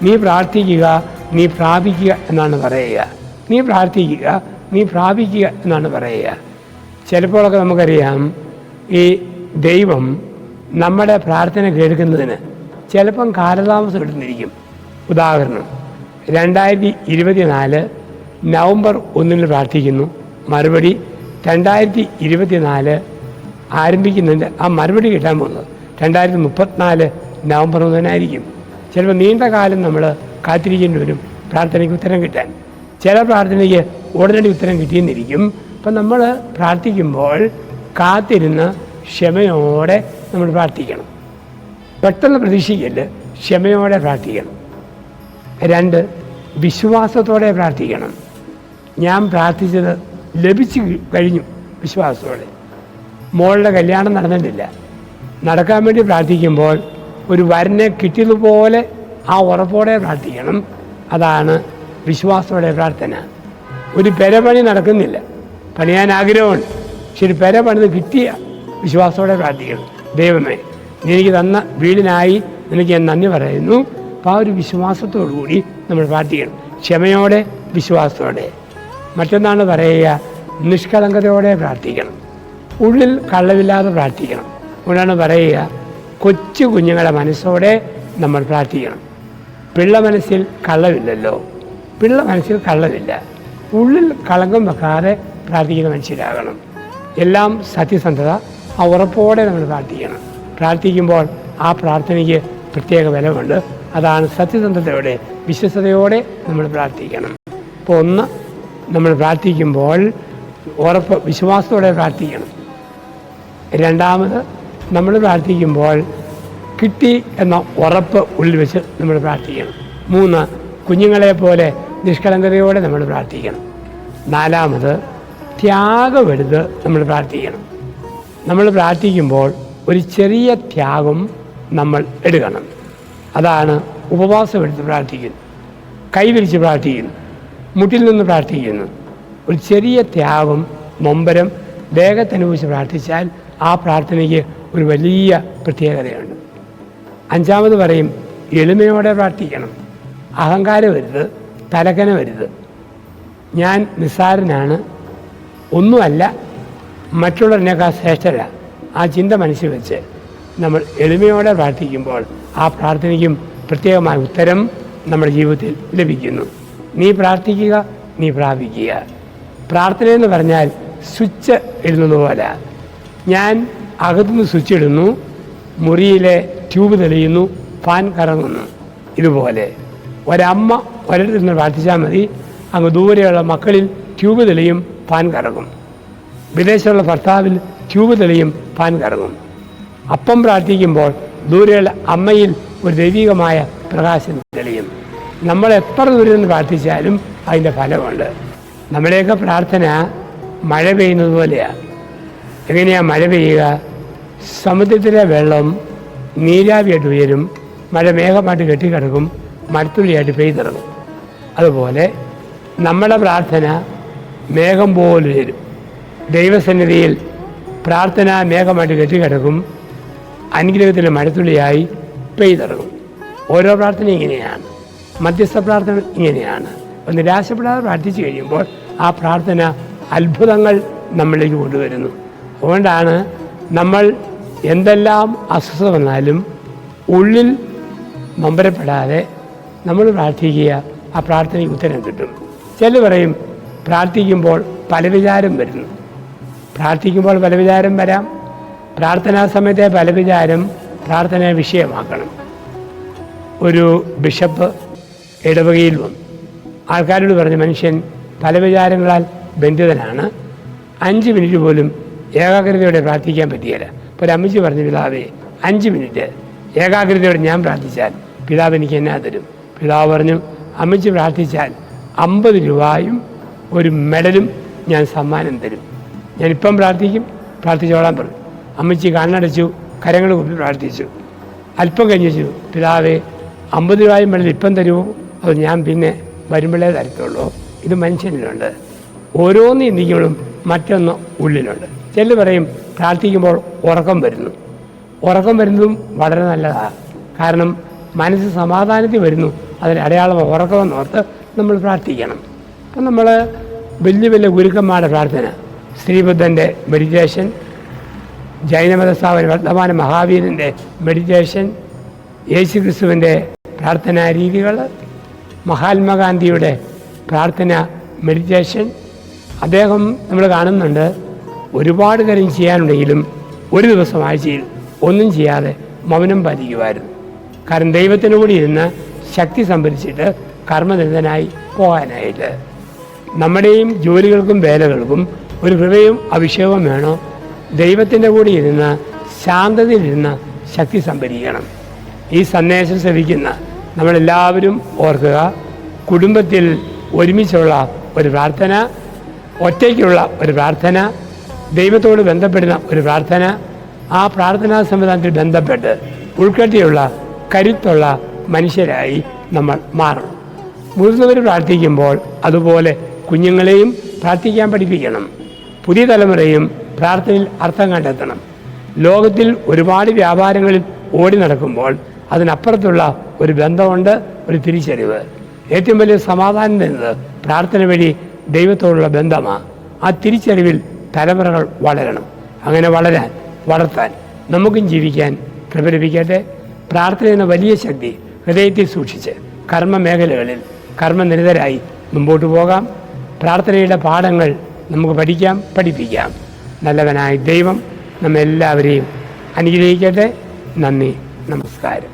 നീ പ്രാർത്ഥിക്കുക, നീ പ്രാപിക്കുക എന്നാണ് പറയുക. നീ പ്രാർത്ഥിക്കുക, നീ പ്രാപിക്കുക എന്നാണ് പറയുക. ചിലപ്പോഴൊക്കെ നമുക്കറിയാം, ഈ ദൈവം നമ്മുടെ പ്രാർത്ഥന കേൾക്കുന്നതിന് ചിലപ്പം കാലതാമസം എടുത്തിരിക്കും. ഉദാഹരണം, 2024 നവംബർ 1 പ്രാർത്ഥിക്കുന്നു, മറുപടി 2024 ആരംഭിക്കുന്നുണ്ട്. ആ മറുപടി കിട്ടാൻ പോകുന്നത് 2034 നവംബർ 1 ചിലപ്പോൾ നീണ്ട കാലം നമ്മൾ കാത്തിരിക്കേണ്ടി വരും പ്രാർത്ഥനയ്ക്ക് ഉത്തരം കിട്ടാൻ. ചില പ്രാർത്ഥനയ്ക്ക് ഉടനടി ഉത്തരം കിട്ടിയെന്നിരിക്കും. അപ്പം നമ്മൾ പ്രാർത്ഥിക്കുമ്പോൾ കാത്തിരുന്ന് ക്ഷമയോടെ നമ്മൾ പ്രാർത്ഥിക്കണം. പെട്ടെന്ന് പ്രതീക്ഷിക്കല്, ക്ഷമയോടെ പ്രാർത്ഥിക്കണം. 2, വിശ്വാസത്തോടെ പ്രാർത്ഥിക്കണം. ഞാൻ പ്രാർത്ഥിച്ചത് ലഭിച്ചു കഴിഞ്ഞു വിശ്വാസത്തോടെ. മോളുടെ കല്യാണം നടന്നിട്ടില്ല, നടക്കാൻ വേണ്ടി പ്രാർത്ഥിക്കുമ്പോൾ ഒരു വരനെ കിട്ടിയതുപോലെ ആ ഉറപ്പോടെ പ്രാർത്ഥിക്കണം. അതാണ് വിശ്വാസത്തോടെ പ്രാർത്ഥന. ഒരു പെരപണി നടക്കുന്നില്ല, പണിയാൻ ആഗ്രഹമുണ്ട്, പക്ഷെ ഒരു പെര പണിത് കിട്ടിയ വിശ്വാസത്തോടെ പ്രാർത്ഥിക്കണം. ദൈവമേ, നീ എനിക്ക് തന്ന വീടിനായി നിനക്ക് ഞാൻ നന്ദി പറയുന്നു. അപ്പോൾ ആ ഒരു വിശ്വാസത്തോടു കൂടി നമ്മൾ പ്രാർത്ഥിക്കണം, ക്ഷമയോടെ, വിശ്വാസത്തോടെ. മറ്റൊന്നാണ് പറയുക, നിഷ്കളങ്കതയോടെ പ്രാർത്ഥിക്കണം. ഉള്ളിൽ കള്ളമില്ലാതെ പ്രാർത്ഥിക്കണം. അതുകൊണ്ടാണ് പറയുക, കൊച്ചു കുഞ്ഞുങ്ങളുടെ മനസ്സോടെ നമ്മൾ പ്രാർത്ഥിക്കണം. പിള്ള മനസ്സിൽ കള്ളമില്ലല്ലോ, പിള്ള മനസ്സിൽ കള്ളമില്ല. ഉള്ളിൽ കളങ്കം വെക്കാതെ പ്രാർത്ഥിക്കുന്ന മനുഷ്യരാകണം. എല്ലാം സത്യസന്ധത, ആ ഉറപ്പോടെ നമ്മൾ പ്രാർത്ഥിക്കണം. പ്രാർത്ഥിക്കുമ്പോൾ ആ പ്രാർത്ഥനയ്ക്ക് പ്രത്യേക ബലമുണ്ട്. അതാണ് സത്യസന്ധതയോടെ, വിശ്വസ്തയോടെ നമ്മൾ പ്രാർത്ഥിക്കണം. അപ്പോൾ ഒന്ന്, നമ്മൾ പ്രാർത്ഥിക്കുമ്പോൾ ഉറപ്പ്, വിശ്വാസത്തോടെ പ്രാർത്ഥിക്കണം. 2, നമ്മൾ പ്രാർത്ഥിക്കുമ്പോൾ കിട്ടി എന്ന ഉറപ്പ് ഉള്ളിൽ വെച്ച് നമ്മൾ പ്രാർത്ഥിക്കണം. 3, കുഞ്ഞുങ്ങളെ പോലെ നിഷ്കളങ്കതയോടെ നമ്മൾ പ്രാർത്ഥിക്കണം. 4, ത്യാഗമെടുത്ത് നമ്മൾ പ്രാർത്ഥിക്കണം. നമ്മൾ പ്രാർത്ഥിക്കുമ്പോൾ ഒരു ചെറിയ ത്യാഗം നമ്മൾ എടുക്കണം. അതാണ് ഉപവാസം എടുത്ത് പ്രാർത്ഥിക്കുന്നു, കൈവിരിച്ച് പ്രാർത്ഥിക്കുന്നു, മുട്ടിൽ നിന്ന് പ്രാർത്ഥിക്കുന്നു. ഒരു ചെറിയ ത്യാഗം, നൊമ്പരം വേഗത്തനുഭവിച്ച് പ്രാർത്ഥിച്ചാൽ ആ പ്രാർത്ഥനയ്ക്ക് ഒരു വലിയ പ്രത്യേകതയുണ്ട്. 5 പറയും, എളിമയോടെ പ്രാർത്ഥിക്കണം. അഹങ്കാരം വരുത്, തലക്കന വരുത്. ഞാൻ നിസ്സാരനാണ്, ഒന്നുമല്ല, മറ്റുള്ളവരിനേക്കാൾ ശ്രേഷ്ഠര, ആ ചിന്ത മനസ്സിൽ വെച്ച് നമ്മൾ എളിമയോടെ പ്രാർത്ഥിക്കുമ്പോൾ ആ പ്രാർത്ഥനയ്ക്കും പ്രത്യേകമായ ഉത്തരം നമ്മുടെ ജീവിതത്തിൽ ലഭിക്കുന്നു. നീ പ്രാർത്ഥിക്കുക, നീ പ്രാപിക്കുക. പ്രാർത്ഥനയെന്ന് പറഞ്ഞാൽ സ്വിച്ച് ഇടുന്നത് പോലെ. ഞാൻ അകത്തുനിന്ന് സ്വിച്ച് ഇടുന്നു, മുറിയിലെ ട്യൂബ് തെളിയുന്നു, ഫാൻ കറങ്ങുന്നു. ഇതുപോലെ ഒരമ്മ ഒരിടത്ത് നിന്ന് പ്രാർത്ഥിച്ചാൽ മതി, അങ്ങ് ദൂരെയുള്ള മക്കളിൽ ട്യൂബ് തെളിയും, ഫാൻ കറങ്ങും. വിദേശമുള്ള ഭർത്താവിൽ ട്യൂബ് തെളിയും, ഫാൻ കറങ്ങും. അപ്പം പ്രാർത്ഥിക്കുമ്പോൾ ദൂരെയുള്ള അമ്മയിൽ ഒരു ദൈവികമായ പ്രകാശം തെളിയും. നമ്മൾ എത്ര ദൂരെ നിന്ന് പ്രാർത്ഥിച്ചാലും അതിൻ്റെ ഫലമുണ്ട്. നമ്മുടെയൊക്കെ പ്രാർത്ഥന മഴ പെയ്യുന്നത് പോലെയാണ്. എങ്ങനെയാണ് മഴ പെയ്യുക? സമുദ്രത്തിലെ വെള്ളം നീരാവിയായിട്ട് ഉയരും, മഴ മേഘമായിട്ട് കെട്ടിക്കിടക്കും, മഴത്തുള്ളിയായിട്ട് പെയ്തിറങ്ങും. അതുപോലെ നമ്മുടെ പ്രാർത്ഥന മേഘം പോലെ വരും. ദൈവസന്നിധിയിൽ പ്രാർത്ഥന മേഘമായിട്ട് കെട്ടിക്കിടക്കും, അനുഗ്രഹത്തിൻ്റെ മഴത്തുള്ളിയായി പെയ്തിറങ്ങും. ഓരോ പ്രാർത്ഥന ഇങ്ങനെയാണ്, മധ്യസ്ഥ പ്രാർത്ഥന ഇങ്ങനെയാണ്. നിരാശപ്പെടാതെ പ്രാർത്ഥിച്ചു കഴിയുമ്പോൾ ആ പ്രാർത്ഥന അത്ഭുതങ്ങൾ നമ്മളിലേക്ക് കൊണ്ടുവരുന്നു. അതുകൊണ്ടാണ് നമ്മൾ എന്തെല്ലാം അസ്വസ്ഥത വന്നാലും ഉള്ളിൽ നൊമ്പരപ്പെടാതെ നമ്മൾ പ്രാർത്ഥിക്കുക, ആ പ്രാർത്ഥനയ്ക്ക് ഉത്തരം കിട്ടും. ചിലർ പറയും പ്രാർത്ഥിക്കുമ്പോൾ പല വിചാരം വരുന്നു. പ്രാർത്ഥിക്കുമ്പോൾ പല വിചാരം വരാം. പ്രാർത്ഥനാ സമയത്തെ പല വിചാരം പ്രാർത്ഥനയെ വിഷയമാക്കണം. ഒരു ബിഷപ്പ് ഇടവകയിൽ വന്നു, ആൾക്കാരോട് പറഞ്ഞു, മനുഷ്യൻ പല വിചാരങ്ങളാൽ ബന്ധിതനാണ്, 5 മിനിറ്റ് പോലും ഏകാഗ്രതയോടെ പ്രാർത്ഥിക്കാൻ പറ്റിയില്ല. അപ്പോൾ ഒരു അമ്മച്ചി പറഞ്ഞു, പിതാവേ 5 മിനിറ്റ് ഏകാഗ്രതയോടെ ഞാൻ പ്രാർത്ഥിച്ചാൽ പിതാവ് എനിക്ക് എന്നാ തരും? പിതാവ് പറഞ്ഞു, അമ്മച്ചി പ്രാർത്ഥിച്ചാൽ 50 രൂപയും ഒരു മെഡലും ഞാൻ സമ്മാനം തരും. ഞാനിപ്പം പ്രാർത്ഥിക്കും, പ്രാർത്ഥിച്ചോളാൻ പറഞ്ഞു. അമ്മച്ചി കണ്ണടച്ചു, കരങ്ങൾ കൂപ്പി പ്രാർത്ഥിച്ചു. അല്പം കഴിഞ്ഞു, പിതാവേ 50 രൂപയും മെഡൽ ഇപ്പം തരുമോ, അത് ഞാൻ പിന്നെ വരുമ്പോഴേ തരത്തുള്ളൂ. ഇത് മനുഷ്യനിലുണ്ട്. ഓരോന്ന് ചിന്തിക്കുമ്പോഴും മറ്റൊന്ന് ഉള്ളിലുണ്ട്. ചിലർ പറയും പ്രാർത്ഥിക്കുമ്പോൾ ഉറക്കം വരുന്നു. ഉറക്കം വരുന്നതും വളരെ നല്ലതാണ്. കാരണം മനസ്സ് സമാധാനത്തിൽ വരുന്നു, അതിന് അടയാളം ഉറക്കമെന്ന് ഓർത്ത് നമ്മൾ പ്രാർത്ഥിക്കണം. അപ്പം നമ്മൾ വലിയ വലിയ ഗുരുക്കന്മാരുടെ പ്രാർത്ഥന, ശ്രീബുദ്ധൻ്റെ മെഡിറ്റേഷൻ, ജൈനമത സ്ഥാപന വർത്തമാന മഹാവീരൻ്റെ മെഡിറ്റേഷൻ, യേശുക്രിസ്തുവിൻ്റെ പ്രാർത്ഥനാ രീതികൾ, മഹാത്മാഗാന്ധിയുടെ പ്രാർത്ഥന മെഡിറ്റേഷൻ. അദ്ദേഹം നമ്മൾ കാണുന്നുണ്ട് ഒരുപാട് കാര്യം ചെയ്യാനുണ്ടെങ്കിലും ഒരു ദിവസം ആഴ്ചയിൽ ഒന്നും ചെയ്യാതെ മൗനം പാലിക്കുമായിരുന്നു. കാരണം ദൈവത്തിനു കൂടി ഇരുന്ന് ശക്തി സംഭരിച്ചിട്ട് കർമ്മനിരതനായി പോകാനായിട്ട്. നമ്മുടെയും ജോലികൾക്കും വേലകൾക്കും ഒരു കൃപയും അഭിഷേകവും വേണോ? ദൈവത്തിൻ്റെ കൂടി ഇരുന്ന് ശാന്തതയിലിരുന്ന് ശക്തി സംഭരിക്കണം. ഈ സന്ദേശം ശ്രവിക്കുന്ന നമ്മളെല്ലാവരും ഓർക്കുക, കുടുംബത്തിൽ ഒരുമിച്ചുള്ള ഒരു പ്രാർത്ഥന, ഒറ്റയ്ക്കുള്ള ഒരു പ്രാർത്ഥന, ദൈവത്തോട് ബന്ധപ്പെടുന്ന ഒരു പ്രാർത്ഥന, ആ പ്രാർത്ഥനാ സംവിധാനത്തിൽ ബന്ധപ്പെട്ട് ഉൾക്കട്ടിയുള്ള കരുത്തുള്ള മനുഷ്യരായി നമ്മൾ മാറണം. മുതിർന്നവർ പ്രാർത്ഥിക്കുമ്പോൾ അതുപോലെ കുഞ്ഞുങ്ങളെയും പ്രാർത്ഥിക്കാൻ പഠിപ്പിക്കണം. പുതിയ തലമുറയും പ്രാർത്ഥനയിൽ അർത്ഥം കണ്ടെത്തണം. ലോകത്തിൽ ഒരുപാട് വ്യാപാരങ്ങളിൽ ഓടി നടക്കുമ്പോൾ അതിനപ്പുറത്തുള്ള ഒരു ബന്ധമുണ്ട്, ഒരു തിരിച്ചറിവ്. ഏറ്റവും വലിയ സമാധാനം തരുന്നത് പ്രാർത്ഥന വഴി ദൈവത്തോടുള്ള ബന്ധമാണ്. ആ തിരിച്ചറിവിൽ തലമുറകൾ വളരണം. അങ്ങനെ വളർത്താൻ നമുക്കും ജീവിക്കാൻ കൃപ ലഭിക്കട്ടെ. പ്രാർത്ഥന എന്ന വലിയ ശക്തി ഹൃദയത്തിൽ സൂക്ഷിച്ച് കർമ്മ മേഖലകളിൽ കർമ്മനിരതരായി മുമ്പോട്ട് പോകാം. പ്രാർത്ഥനയുടെ പാഠങ്ങൾ നമുക്ക് പഠിപ്പിക്കാം. നല്ലവനായ ദൈവം നമ്മെല്ലാവരെയും അനുഗ്രഹിക്കട്ടെ. നന്ദി, നമസ്കാരം.